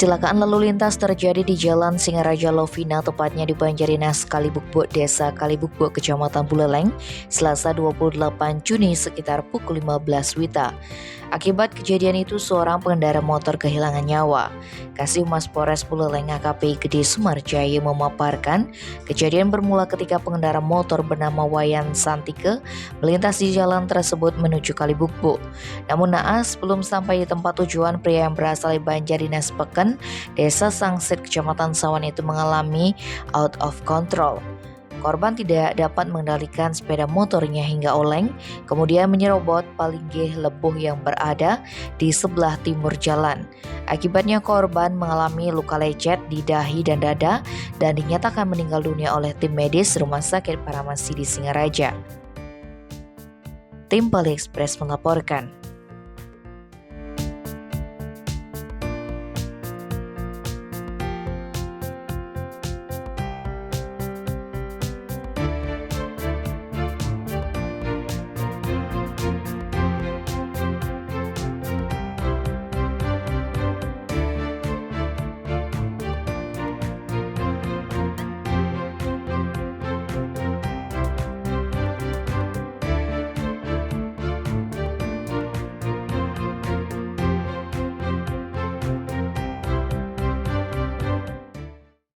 Kecelakaan lalu lintas terjadi di Jalan Singaraja Lovina, tepatnya di Banjarinas Kalibukbo, Desa Kalibukbo, Kecamatan Buleleng, Selasa 28 Juni sekitar pukul 15 WITA. Akibat kejadian itu, seorang pengendara motor kehilangan nyawa. Kasih Humas Polres Buleleng AKP Gede Sumarjaya memaparkan, kejadian bermula ketika pengendara motor bernama Wayan Santike melintas di jalan tersebut menuju Kalibukbo. Namun naas, belum sampai di tempat tujuan, pria yang berasal dari Banjarinas Peken, Desa Sangsit, Kecamatan Sawan itu mengalami out of control. Korban tidak dapat mengendalikan sepeda motornya hingga oleng, kemudian menyerobot palinggih lebuh yang berada di sebelah timur jalan. Akibatnya korban mengalami luka lecet di dahi dan dada dan dinyatakan meninggal dunia oleh tim medis Rumah Sakit Paramasi di Singaraja. Tim Bali Express melaporkan.